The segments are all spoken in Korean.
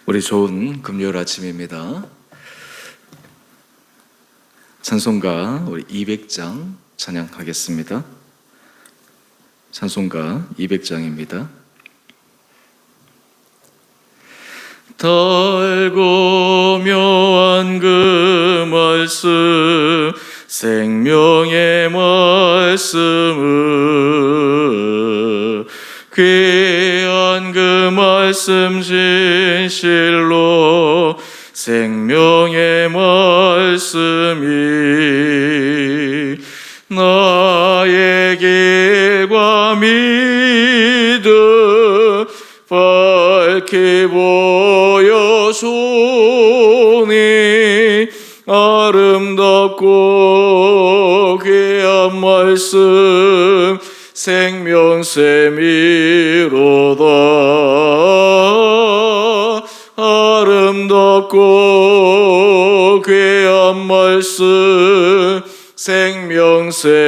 우리 좋은 금요일 아침입니다. 찬송가 우리 200장 찬양하겠습니다. 찬송가 200장입니다. 달고 묘한 그 말씀 생명의 말씀을 귀한 그 말씀 진실로 생명의 말씀이 나의 길과 믿음 밝히 보여주니 아름답고 귀한 말씀 생명샘이로다. 아름답고 귀한 말씀 생명샘이로다.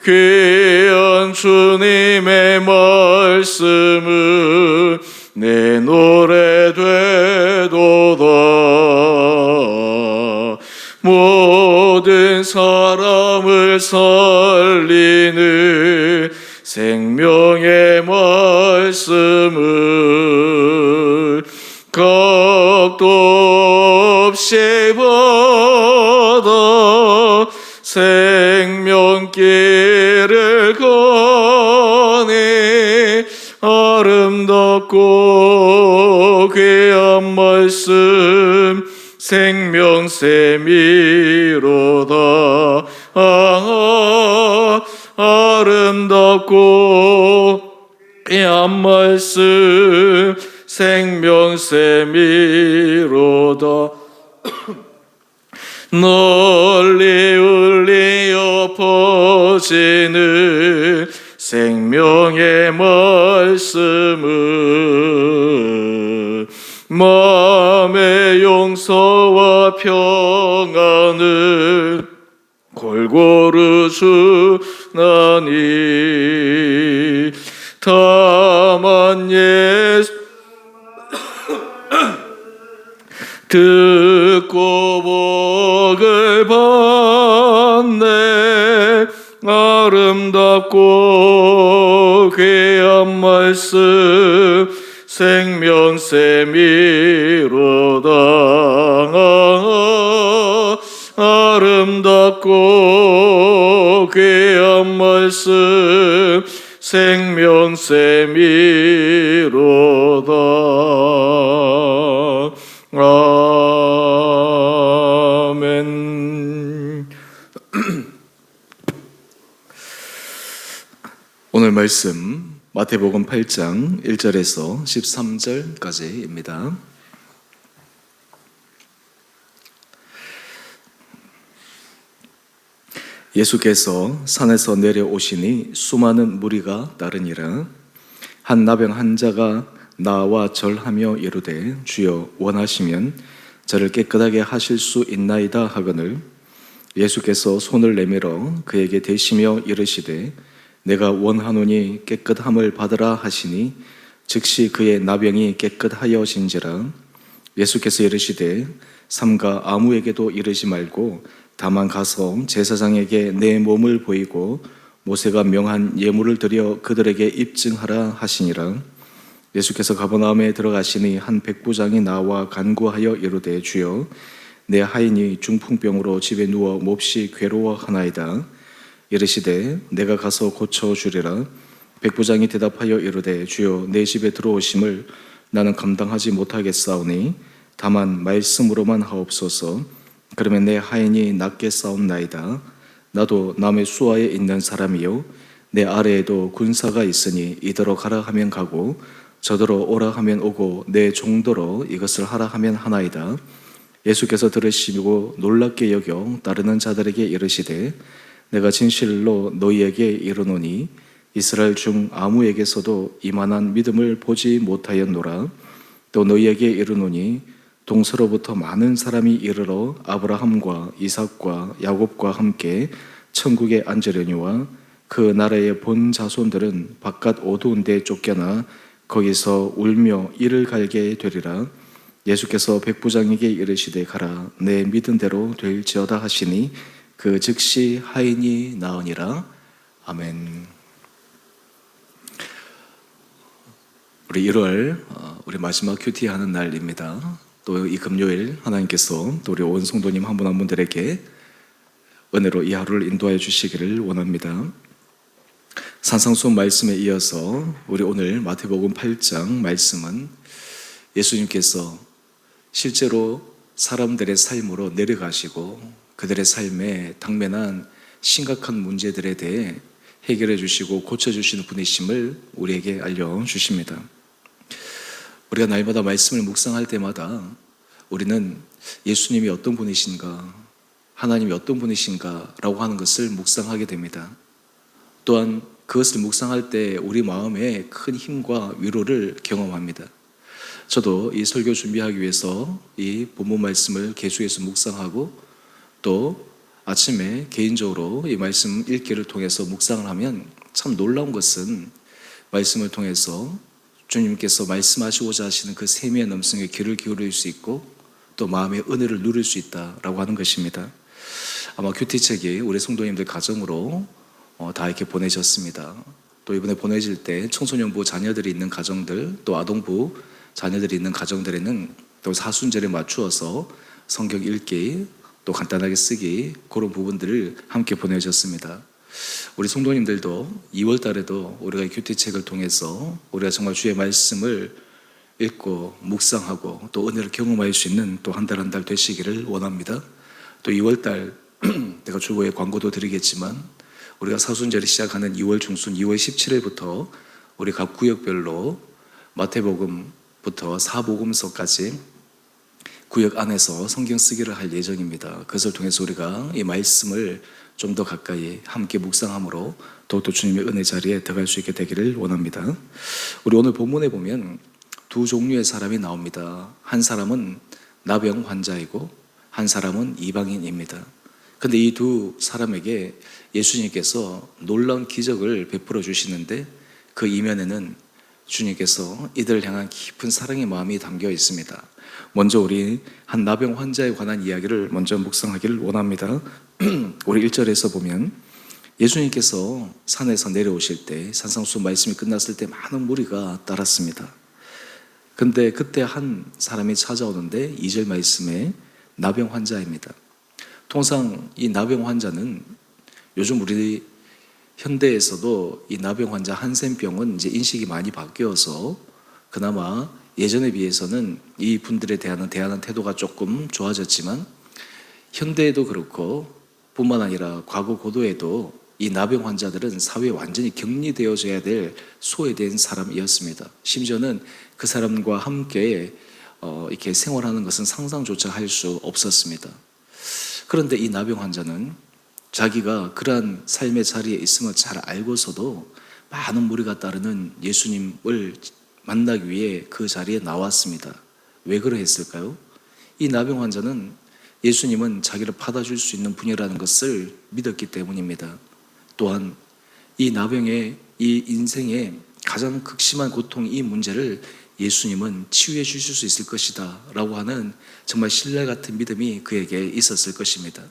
귀한 주님의 말씀은 내 노래 되도다. 모든 사람을 살리는 생명의 말씀을 값도 없이 받아 생명길을 가니 아름답고 귀한 말씀 생명샘이로다. 아름답고 귀한 말씀 생명샘이로다. 널리 울리어 퍼지는 생명의 말씀은 마음의 용서와 평안을 골고루 주나니 다만 예수 듣고 복을 받네. 아름답고 귀한 말씀 생명샘이로다. 아름답고 귀한 말씀 생명샘이로다. 아멘. 오늘 말씀 마태복음 8장 1절에서 13절까지입니다. 예수께서 산에서 내려오시니 수많은 무리가 따르니라. 한 나병 환자가 나와 절하며 이르되 주여 원하시면 저를 깨끗하게 하실 수 있나이다 하거늘 예수께서 손을 내밀어 그에게 대시며 이르시되 내가 원하노니 깨끗함을 받으라 하시니 즉시 그의 나병이 깨끗하여진지라. 예수께서 이르시되 삼가 아무에게도 이르지 말고 다만 가서 제사장에게 내 몸을 보이고 모세가 명한 예물을 드려 그들에게 입증하라 하시니라. 예수께서 가버나움에 들어가시니 한 백부장이 나와 간구하여 이르되 주여 내 하인이 중풍병으로 집에 누워 몹시 괴로워하나이다. 이르시되 내가 가서 고쳐주리라. 백부장이 대답하여 이르되 주여 내 집에 들어오심을 나는 감당하지 못하겠사오니 다만 말씀으로만 하옵소서. 그러면 내 하인이 낫게 싸움나이다. 나도 남의 수하에 있는 사람이요 내 아래에도 군사가 있으니 이더러 가라 하면 가고 저더러 오라 하면 오고 내 종도로 이것을 하라 하면 하나이다. 예수께서 들으시고 놀랍게 여겨 따르는 자들에게 이르시되 내가 진실로 너희에게 이르노니 이스라엘 중 아무에게서도 이만한 믿음을 보지 못하였노라. 또 너희에게 이르노니 동서로부터 많은 사람이 이르러 아브라함과 이삭과 야곱과 함께 천국에 앉으려니와 그 나라의 본 자손들은 바깥 어두운 데 쫓겨나 거기서 울며 이를 갈게 되리라. 예수께서 백부장에게 이르시되 가라, 내 믿은 대로 될지어다 하시니 그 즉시 하인이 나으니라. 아멘. 우리 1월 우리 마지막 큐티 하는 날입니다. 또 이 금요일 하나님께서 또 우리 온 성도님 한 분 한 분들에게 은혜로 이 하루를 인도하여 주시기를 원합니다. 산상수훈 말씀에 이어서 우리 오늘 마태복음 8장 말씀은 예수님께서 실제로 사람들의 삶으로 내려가시고 그들의 삶에 당면한 심각한 문제들에 대해 해결해 주시고 고쳐주시는 분이심을 우리에게 알려주십니다. 우리가 날마다 말씀을 묵상할 때마다 우리는 예수님이 어떤 분이신가, 하나님이 어떤 분이신가 라고 하는 것을 묵상하게 됩니다. 또한 그것을 묵상할 때 우리 마음에 큰 힘과 위로를 경험합니다. 저도 이 설교 준비하기 위해서 이 본문 말씀을 계속해서 묵상하고 또 아침에 개인적으로 이 말씀 읽기를 통해서 묵상을 하면 참 놀라운 것은 말씀을 통해서 주님께서 말씀하시고자 하시는 그 세미한 음성에 귀를 기울일 수 있고 또 마음의 은혜를 누릴 수 있다라고 하는 것입니다. 아마 큐티책이 우리 성도님들 가정으로 다 이렇게 보내졌습니다. 또 이번에 보내질 때 청소년부 자녀들이 있는 가정들, 또 아동부 자녀들이 있는 가정들에는 또 사순절에 맞추어서 성경 읽기, 또 간단하게 쓰기, 그런 부분들을 함께 보내졌습니다. 우리 성도님들도 2월 달에도 우리가 이 큐티책을 통해서 우리가 정말 주의 말씀을 읽고 묵상하고 또 은혜를 경험할 수 있는 또 한 달 한 달 되시기를 원합니다. 또 2월 달 내가 주보에 광고도 드리겠지만 우리가 사순절이 시작하는 2월 중순 2월 17일부터 우리 각 구역별로 마태복음부터 사복음서까지 구역 안에서 성경 쓰기를 할 예정입니다. 그것을 통해서 우리가 이 말씀을 좀 더 가까이 함께 묵상함으로 더욱더 주님의 은혜 자리에 들어갈 수 있게 되기를 원합니다. 우리 오늘 본문에 보면 두 종류의 사람이 나옵니다. 한 사람은 나병 환자이고 한 사람은 이방인입니다. 근데 이 두 사람에게 예수님께서 놀라운 기적을 베풀어 주시는데 그 이면에는 주님께서 이들을 향한 깊은 사랑의 마음이 담겨 있습니다. 먼저 우리 한 나병 환자에 관한 이야기를 먼저 묵상하기를 원합니다. 우리 1절에서 보면 예수님께서 산에서 내려오실 때 산상수훈 말씀이 끝났을 때 많은 무리가 따랐습니다. 근데 그때 한 사람이 찾아오는데 2절 말씀에 나병 환자입니다. 통상 이 나병 환자는 요즘 우리 현대에서도 이 나병 환자 한센병은 이제 인식이 많이 바뀌어서 그나마 예전에 비해서는 이 분들에 대하는 태도가 조금 좋아졌지만 현대에도 그렇고 뿐만 아니라 과거 고도에도 이 나병 환자들은 사회에 완전히 격리되어져야 될 소외된 사람이었습니다. 심지어는 그 사람과 함께 이렇게 생활하는 것은 상상조차 할 수 없었습니다. 그런데 이 나병 환자는 자기가 그러한 삶의 자리에 있음을 잘 알고서도 많은 무리가 따르는 예수님을 만나기 위해 그 자리에 나왔습니다. 왜 그러했을까요? 이 나병 환자는 예수님은 자기를 받아줄 수 있는 분이라는 것을 믿었기 때문입니다. 또한 이 나병의 이 인생의 가장 극심한 고통, 이 문제를 예수님은 치유해 주실 수 있을 것이다 라고 하는 정말 신뢰 같은 믿음이 그에게 있었을 것입니다.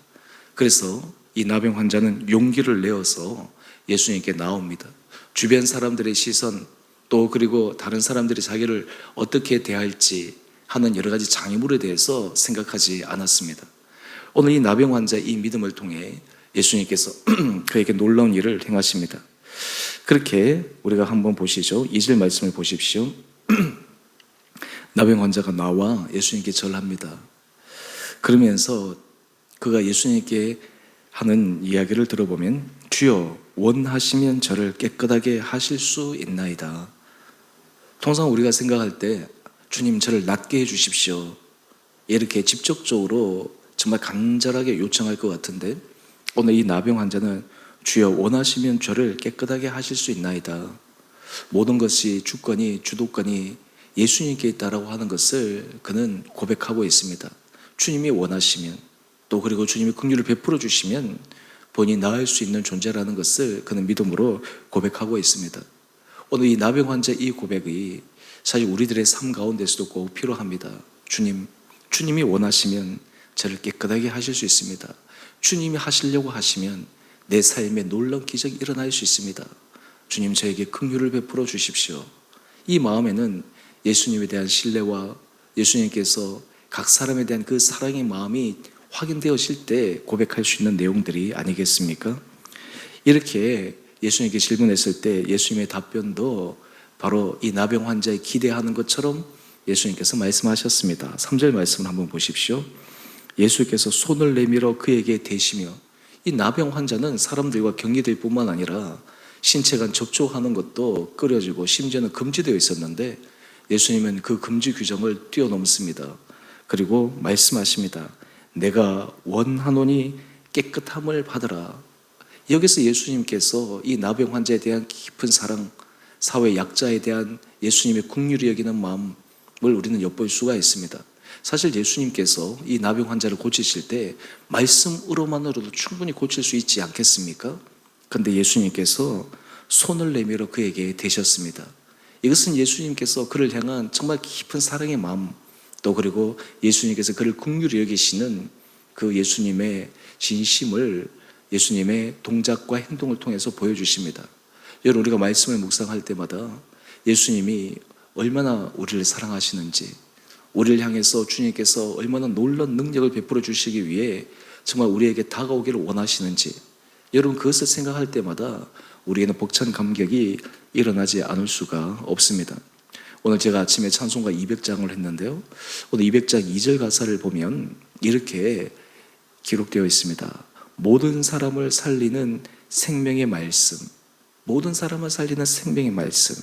그래서 이 나병 환자는 용기를 내어서 예수님께 나옵니다. 주변 사람들의 시선, 또 그리고 다른 사람들이 자기를 어떻게 대할지 하는 여러 가지 장애물에 대해서 생각하지 않았습니다. 오늘 이 나병 환자의 이 믿음을 통해 예수님께서 그에게 놀라운 일을 행하십니다. 그렇게 우리가 한번 보시죠. 2절 말씀을 보십시오. 나병 환자가 나와 예수님께 절합니다. 그러면서 그가 예수님께 하는 이야기를 들어보면 주여 원하시면 저를 깨끗하게 하실 수 있나이다. 통상 우리가 생각할 때 주님 저를 낫게 해주십시오 이렇게 직접적으로 정말 간절하게 요청할 것 같은데 오늘 이 나병 환자는 주여 원하시면 저를 깨끗하게 하실 수 있나이다. 모든 것이 주권이 주도권이 예수님께 있다라고 하는 것을 그는 고백하고 있습니다. 주님이 원하시면 또 그리고 주님이 긍휼을 베풀어 주시면 본인이 나을 수 있는 존재라는 것을 그는 믿음으로 고백하고 있습니다. 오늘 이 나병 환자 이 고백이 사실 우리들의 삶 가운데서도 꼭 필요합니다. 주님이 원하시면 저를 깨끗하게 하실 수 있습니다. 주님이 하시려고 하시면 내 삶에 놀라운 기적이 일어날 수 있습니다. 주님, 저에게 긍휼을 베풀어 주십시오. 이 마음에는 예수님에 대한 신뢰와 예수님께서 각 사람에 대한 그 사랑의 마음이 확인되어질 때 고백할 수 있는 내용들이 아니겠습니까? 이렇게 예수님께 질문했을 때 예수님의 답변도 바로 이 나병 환자의 기대하는 것처럼 예수님께서 말씀하셨습니다. 3절 말씀을 한번 보십시오. 예수께서 손을 내밀어 그에게 대시며, 이 나병 환자는 사람들과 격리될 뿐만 아니라 신체 간 접촉하는 것도 꺼려지고 심지어는 금지되어 있었는데 예수님은 그 금지 규정을 뛰어넘습니다. 그리고 말씀하십니다. 내가 원하노니 깨끗함을 받으라. 여기서 예수님께서 이 나병 환자에 대한 깊은 사랑, 사회 약자에 대한 예수님의 긍휼히 여기는 마음을 우리는 엿볼 수가 있습니다. 사실 예수님께서 이 나병 환자를 고치실 때 말씀으로만으로도 충분히 고칠 수 있지 않겠습니까? 그런데 예수님께서 손을 내밀어 그에게 대셨습니다. 이것은 예수님께서 그를 향한 정말 깊은 사랑의 마음, 또 그리고 예수님께서 그를 긍휼히 여기시는 그 예수님의 진심을 예수님의 동작과 행동을 통해서 보여주십니다. 여러분, 우리가 말씀을 묵상할 때마다 예수님이 얼마나 우리를 사랑하시는지, 우리를 향해서 주님께서 얼마나 놀라운 능력을 베풀어 주시기 위해 정말 우리에게 다가오기를 원하시는지, 여러분 그것을 생각할 때마다 우리에게는 벅찬 감격이 일어나지 않을 수가 없습니다. 오늘 제가 아침에 찬송가 200장을 했는데요, 오늘 200장 2절 가사를 보면 이렇게 기록되어 있습니다. 모든 사람을 살리는 생명의 말씀, 모든 사람을 살리는 생명의 말씀,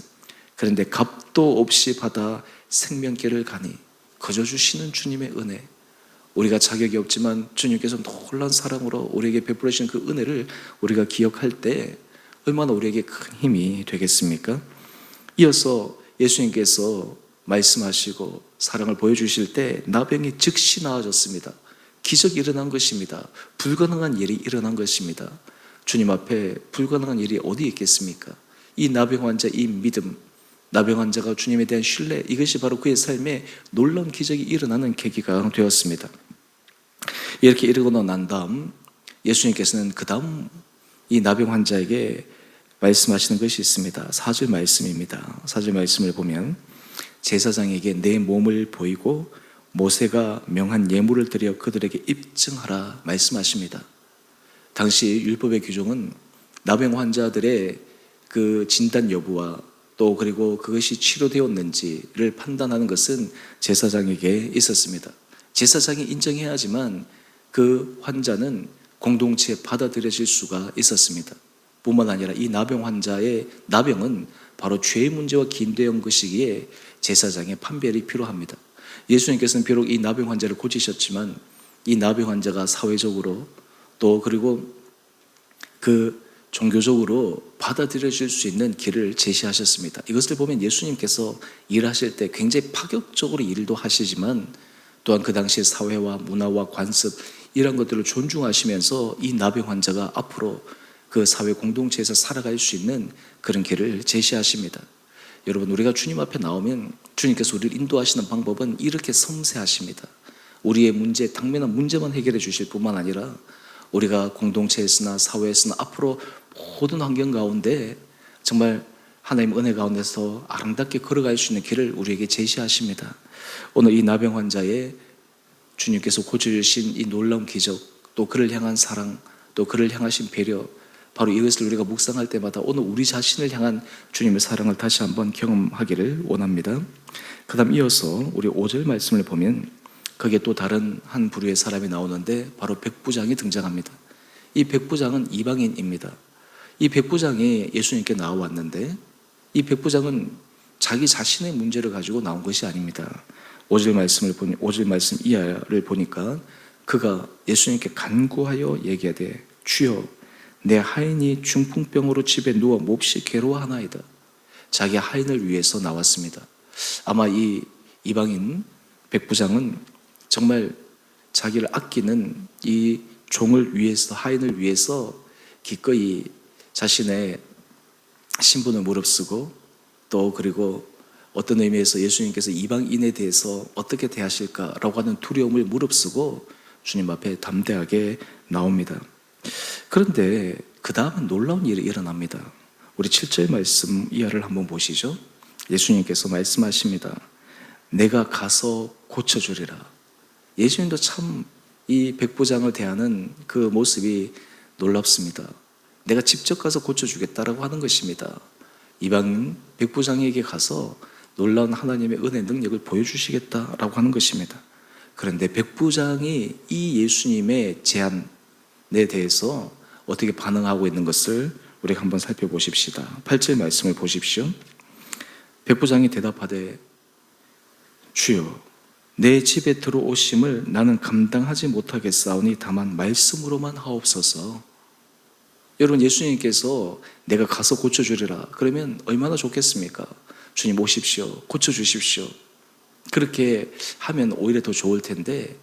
그런데 값도 없이 받아 생명길을 가니 거저 주시는 주님의 은혜. 우리가 자격이 없지만 주님께서 놀라운 사랑으로 우리에게 베풀어 주신 그 은혜를 우리가 기억할 때 얼마나 우리에게 큰 힘이 되겠습니까? 이어서 예수님께서 말씀하시고 사랑을 보여주실 때 나병이 즉시 나아졌습니다. 기적이 일어난 것입니다. 불가능한 일이 일어난 것입니다. 주님 앞에 불가능한 일이 어디 있겠습니까? 이 나병 환자, 이 믿음, 나병 환자가 주님에 대한 신뢰, 이것이 바로 그의 삶에 놀라운 기적이 일어나는 계기가 되었습니다. 이렇게 이르고 난 다음 예수님께서는 그 다음 이 나병 환자에게 말씀하시는 것이 있습니다. 4절 말씀입니다. 4절 말씀을 보면 제사장에게 내 몸을 보이고 모세가 명한 예물을 드려 그들에게 입증하라 말씀하십니다. 당시 율법의 규정은 나병 환자들의 그 진단 여부와 또 그리고 그것이 치료되었는지를 판단하는 것은 제사장에게 있었습니다. 제사장이 인정해야 하지만 그 환자는 공동체에 받아들여질 수가 있었습니다. 뿐만 아니라 이 나병 환자의 나병은 바로 죄의 문제와 긴대한 것이기에 제사장의 판별이 필요합니다. 예수님께서는 비록 이 나병 환자를 고치셨지만 이 나병 환자가 사회적으로 또 그리고 그 종교적으로 받아들여질 수 있는 길을 제시하셨습니다. 이것을 보면 예수님께서 일하실 때 굉장히 파격적으로 일도 하시지만 또한 그 당시의 사회와 문화와 관습 이런 것들을 존중하시면서 이 나병 환자가 앞으로 그 사회 공동체에서 살아갈 수 있는 그런 길을 제시하십니다. 여러분, 우리가 주님 앞에 나오면 주님께서 우리를 인도하시는 방법은 이렇게 섬세하십니다. 우리의 문제, 당면한 문제만 해결해 주실 뿐만 아니라 우리가 공동체에서나 사회에서나 앞으로 모든 환경 가운데 정말 하나님의 은혜 가운데서 아름답게 걸어갈 수 있는 길을 우리에게 제시하십니다. 오늘 이 나병 환자의 주님께서 고쳐주신 이 놀라운 기적, 또 그를 향한 사랑, 또 그를 향하신 배려, 바로 이것을 우리가 묵상할 때마다 오늘 우리 자신을 향한 주님의 사랑을 다시 한번 경험하기를 원합니다. 그 다음 이어서 우리 5절 말씀을 보면 거기에 또 다른 한 부류의 사람이 나오는데 바로 백부장이 등장합니다. 이 백부장은 이방인입니다. 이 백부장이 예수님께 나와왔는데 이 백부장은 자기 자신의 문제를 가지고 나온 것이 아닙니다. 5절 말씀 이하를 보니까 그가 예수님께 간구하여 얘기하되 주여 내 하인이 중풍병으로 집에 누워 몹시 괴로워하나이다. 자기 하인을 위해서 나왔습니다. 아마 이 이방인 백부장은 정말 자기를 아끼는 이 종을 위해서, 하인을 위해서 기꺼이 자신의 신분을 무릅쓰고 또 그리고 어떤 의미에서 예수님께서 이방인에 대해서 어떻게 대하실까라고 하는 두려움을 무릅쓰고 주님 앞에 담대하게 나옵니다. 그런데 그 다음은 놀라운 일이 일어납니다. 우리 7절 말씀 이하를 한번 보시죠. 예수님께서 말씀하십니다. 내가 가서 고쳐주리라. 예수님도 참 이 백부장을 대하는 그 모습이 놀랍습니다. 내가 직접 가서 고쳐주겠다라고 하는 것입니다. 이방인 백부장에게 가서 놀라운 하나님의 은혜 능력을 보여주시겠다라고 하는 것입니다. 그런데 백부장이 이 예수님의 제안에 대해서 어떻게 반응하고 있는 것을 우리가 한번 살펴보십시다. 8절 말씀을 보십시오. 백부장이 대답하되 주여 내 집에 들어오심을 나는 감당하지 못하겠사오니 다만 말씀으로만 하옵소서. 여러분, 예수님께서 내가 가서 고쳐주리라 그러면 얼마나 좋겠습니까? 주님 오십시오, 고쳐주십시오. 그렇게 하면 오히려 더 좋을 텐데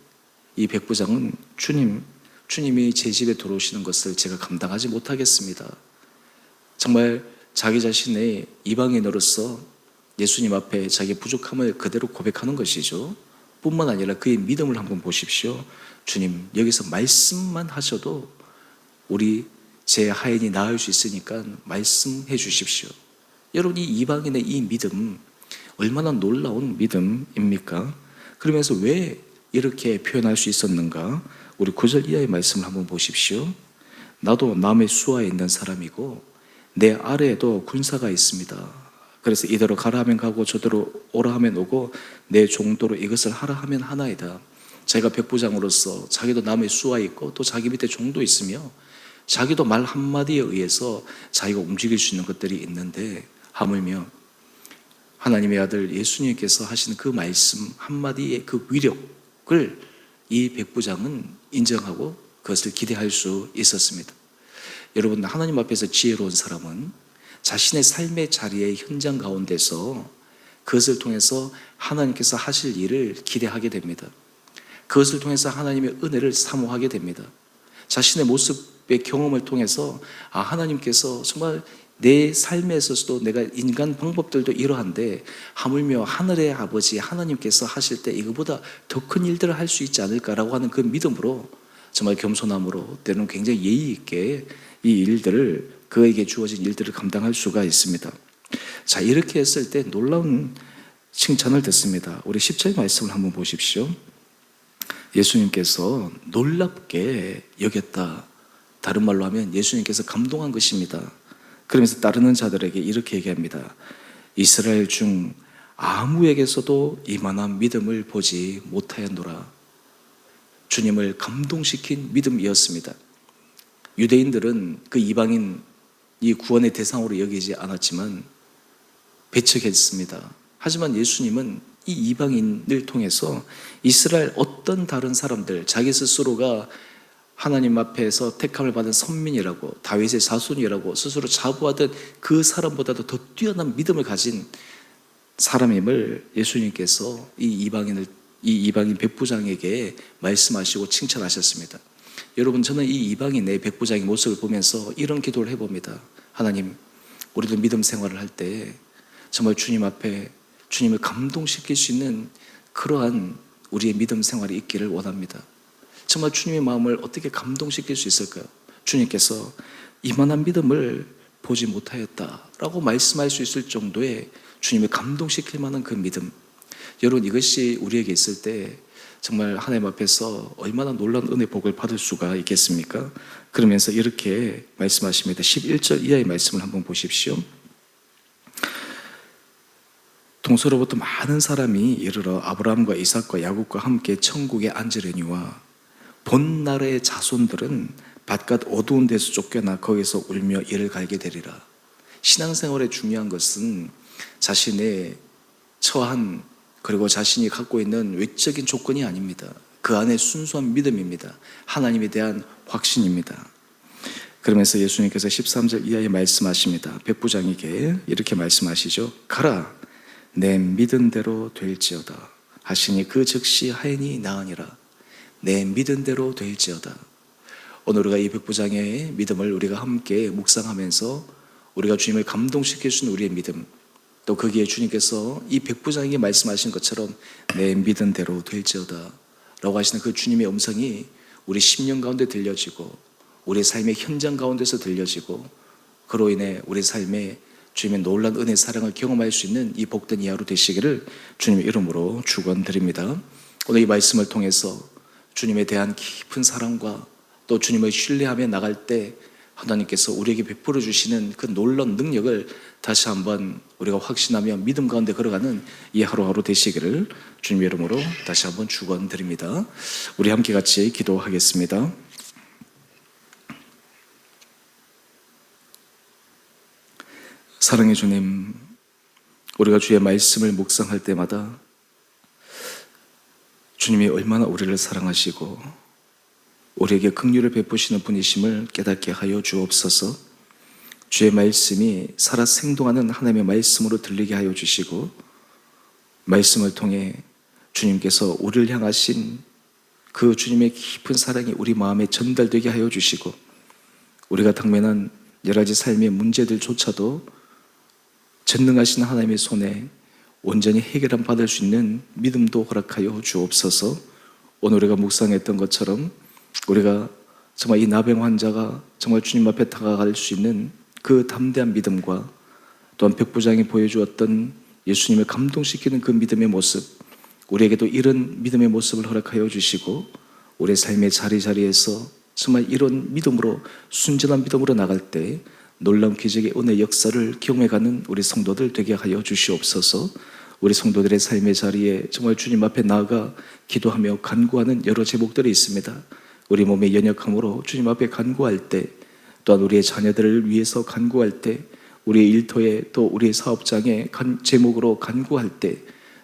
이 백부장은 주님이 제 집에 들어오시는 것을 제가 감당하지 못하겠습니다. 정말 자기 자신의 이방인으로서 예수님 앞에 자기의 부족함을 그대로 고백하는 것이죠. 뿐만 아니라 그의 믿음을 한번 보십시오. 주님, 여기서 말씀만 하셔도 우리 제 하인이 나을 수 있으니까 말씀해 주십시오. 여러분, 이 이방인의 이 믿음 얼마나 놀라운 믿음입니까? 그러면서 왜 이렇게 표현할 수 있었는가? 우리 9절 이하의 말씀을 한번 보십시오. 나도 남의 수하에 있는 사람이고 내 아래에도 군사가 있습니다. 그래서 이대로 가라 하면 가고 저대로 오라 하면 오고 내 종도로 이것을 하라 하면 하나이다. 자기가 백부장으로서 자기도 남의 수하에 있고 또 자기 밑에 종도 있으며 자기도 말 한마디에 의해서 자기가 움직일 수 있는 것들이 있는데 하물며 하나님의 아들 예수님께서 하신 그 말씀 한마디의 그 위력을 이 백부장은 인정하고 그것을 기대할 수 있었습니다. 여러분, 하나님 앞에서 지혜로운 사람은 자신의 삶의 자리의 현장 가운데서 그것을 통해서 하나님께서 하실 일을 기대하게 됩니다. 그것을 통해서 하나님의 은혜를 사모하게 됩니다. 자신의 모습의 경험을 통해서 하나님께서 정말 내 삶에 있어서도 내가 인간 방법들도 이러한데 하물며 하늘의 아버지 하나님께서 하실 때 이거보다 더 큰 일들을 할 수 있지 않을까라고 하는 그 믿음으로 정말 겸손함으로 때로는 굉장히 예의 있게 이 일들을 그에게 주어진 일들을 감당할 수가 있습니다. 자, 이렇게 했을 때 놀라운 칭찬을 듣습니다. 우리 10절 말씀을 한번 보십시오. 예수님께서 놀랍게 여겼다. 다른 말로 하면 예수님께서 감동한 것입니다. 그러면서 따르는 자들에게 이렇게 얘기합니다. 이스라엘 중 아무에게서도 이만한 믿음을 보지 못하였노라. 주님을 감동시킨 믿음이었습니다. 유대인들은 그 이방인 이 구원의 대상으로 여기지 않았지만 배척했습니다. 하지만 예수님은 이 이방인을 통해서 이스라엘 어떤 다른 사람들, 자기 스스로가 하나님 앞에서 택함을 받은 선민이라고 다윗의 자손이라고 스스로 자부하던 그 사람보다도 더 뛰어난 믿음을 가진 사람임을 예수님께서 이 이방인 백부장에게 말씀하시고 칭찬하셨습니다. 여러분, 저는 이 이방인의 백부장의 모습을 보면서 이런 기도를 해봅니다. 하나님, 우리도 믿음 생활을 할 때 정말 주님 앞에 주님을 감동시킬 수 있는 그러한 우리의 믿음 생활이 있기를 원합니다. 정말 주님의 마음을 어떻게 감동시킬 수 있을까요? 주님께서 이만한 믿음을 보지 못하였다라고 말씀할 수 있을 정도의 주님을 감동시킬 만한 그 믿음. 여러분, 이것이 우리에게 있을 때 정말 하나님 앞에서 얼마나 놀라운 은혜 복을 받을 수가 있겠습니까? 그러면서 이렇게 말씀하십니다. 11절 이하의 말씀을 한번 보십시오. 동서로부터 많은 사람이 이르러 아브라함과 이삭과 야곱과 함께 천국에 앉으려니와 본 나라의 자손들은 바깥 어두운 데서 쫓겨나 거기서 울며 이를 갈게 되리라. 신앙생활의 중요한 것은 자신의 처한 그리고 자신이 갖고 있는 외적인 조건이 아닙니다. 그 안에 순수한 믿음입니다. 하나님에 대한 확신입니다. 그러면서 예수님께서 13절 이하에 말씀하십니다. 백부장에게 이렇게 말씀하시죠. 가라, 내 믿은 대로 될지어다 하시니 그 즉시 하인이 나으니라. 내 믿은 대로 될지어다. 오늘 우리가 이 백부장의 믿음을 우리가 함께 묵상하면서 우리가 주님을 감동시킬 수 있는 우리의 믿음, 또 거기에 주님께서 이 백부장에게 말씀하신 것처럼 내 믿은 대로 될지어다 라고 하시는 그 주님의 음성이 우리 심령 가운데 들려지고 우리 삶의 현장 가운데서 들려지고 그로 인해 우리 삶에 주님의 놀라운 은혜 사랑을 경험할 수 있는 이 복된 이 하루 되시기를 주님의 이름으로 축원드립니다. 오늘 이 말씀을 통해서 주님에 대한 깊은 사랑과 또 주님을 신뢰하며 나갈 때 하나님께서 우리에게 베풀어 주시는 그 놀라운 능력을 다시 한번 우리가 확신하며 믿음 가운데 걸어가는 이 하루하루 되시기를 주님의 이름으로 다시 한번 축원드립니다. 우리 함께 같이 기도하겠습니다. 사랑의 주님, 우리가 주의 말씀을 묵상할 때마다 주님이 얼마나 우리를 사랑하시고 우리에게 긍휼을 베푸시는 분이심을 깨닫게 하여 주옵소서. 주의 말씀이 살아 생동하는 하나님의 말씀으로 들리게 하여 주시고 말씀을 통해 주님께서 우리를 향하신 그 주님의 깊은 사랑이 우리 마음에 전달되게 하여 주시고 우리가 당면한 여러 가지 삶의 문제들조차도 전능하신 하나님의 손에 온전히 해결함 받을 수 있는 믿음도 허락하여 주옵소서. 오늘 우리가 묵상했던 것처럼 우리가 정말 이 나병 환자가 정말 주님 앞에 다가갈 수 있는 그 담대한 믿음과 또한 백부장이 보여주었던 예수님을 감동시키는 그 믿음의 모습, 우리에게도 이런 믿음의 모습을 허락하여 주시고 우리의 삶의 자리자리에서 정말 이런 믿음으로 순전한 믿음으로 나갈 때 놀라운 기적의 은혜 역사를 경험해가는 우리 성도들 되게 하여 주시옵소서. 우리 성도들의 삶의 자리에 정말 주님 앞에 나아가 기도하며 간구하는 여러 제목들이 있습니다. 우리 몸의 연약함으로 주님 앞에 간구할 때, 또한 우리의 자녀들을 위해서 간구할 때, 우리의 일터에 또 우리의 사업장에 제목으로 간구할 때,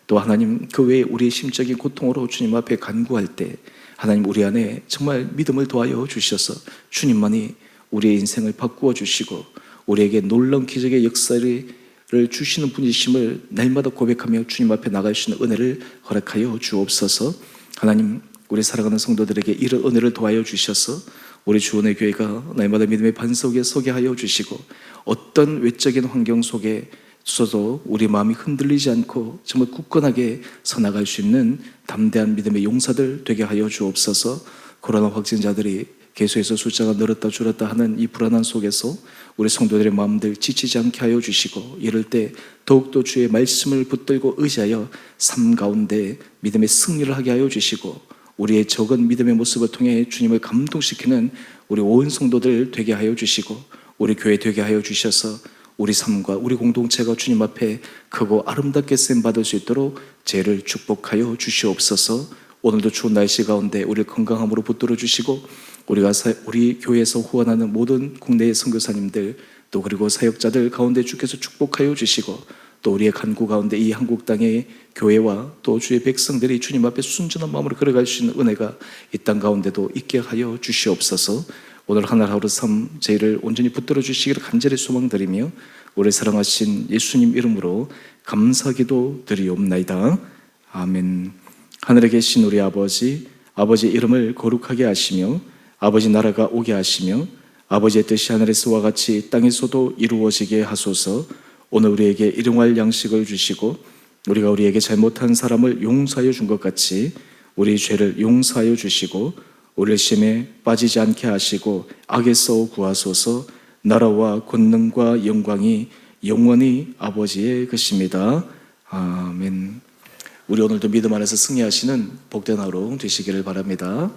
또 하나님 그 외에 우리의 심적인 고통으로 주님 앞에 간구할 때 하나님 우리 안에 정말 믿음을 더하여 주셔서 주님만이 우리의 인생을 바꾸어 주시고 우리에게 놀라운 기적의 역사를 주시는 분이심을 날마다 고백하며 주님 앞에 나갈 수 있는 은혜를 허락하여 주옵소서. 하나님 우리 사랑하는 성도들에게 이런 은혜를 더하여 주셔서 우리 주원의 교회가 날마다 믿음의 반석에 서게 하여 주시고 어떤 외적인 환경 속에 서도 우리 마음이 흔들리지 않고 정말 굳건하게 서나갈 수 있는 담대한 믿음의 용사들 되게 하여 주옵소서. 코로나 확진자들이 계속해서 숫자가 늘었다 줄었다 하는 이 불안한 속에서 우리 성도들의 마음들 지치지 않게 하여 주시고 이럴 때 더욱더 주의 말씀을 붙들고 의지하여 삶 가운데 믿음의 승리를 하게 하여 주시고 우리의 적은 믿음의 모습을 통해 주님을 감동시키는 우리 온 성도들 되게 하여 주시고 우리 교회 되게 하여 주셔서 우리 삶과 우리 공동체가 주님 앞에 크고 아름답게 쓰임받을 수 있도록 죄를 축복하여 주시옵소서. 오늘도 추운 날씨 가운데 우리를 건강함으로 붙들어 주시고 우리 교회에서 후원하는 모든 국내의 선교사님들 또 그리고 사역자들 가운데 주께서 축복하여 주시고 또 우리의 간구 가운데 이 한국 땅의 교회와 또 주의 백성들이 주님 앞에 순전한 마음으로 걸어갈 수 있는 은혜가 이 땅 가운데도 있게 하여 주시옵소서. 오늘 하루 삶 저희를 온전히 붙들어 주시기를 간절히 소망드리며 우리 사랑하신 예수님 이름으로 감사기도 드리옵나이다. 아멘. 하늘에 계신 우리 아버지, 아버지의 이름을 거룩하게 하시며 아버지 나라가 오게 하시며 아버지의 뜻이 하늘에서와 같이 땅에서도 이루어지게 하소서. 오늘 우리에게 일용할 양식을 주시고 우리가 우리에게 잘못한 사람을 용서하여 준 것 같이 우리 죄를 용서하여 주시고 우리를 시험에 빠지지 않게 하시고 악에서 구하소서. 나라와 권능과 영광이 영원히 아버지의 것입니다. 아멘. 우리 오늘도 믿음 안에서 승리하시는 복된 하루 되시기를 바랍니다.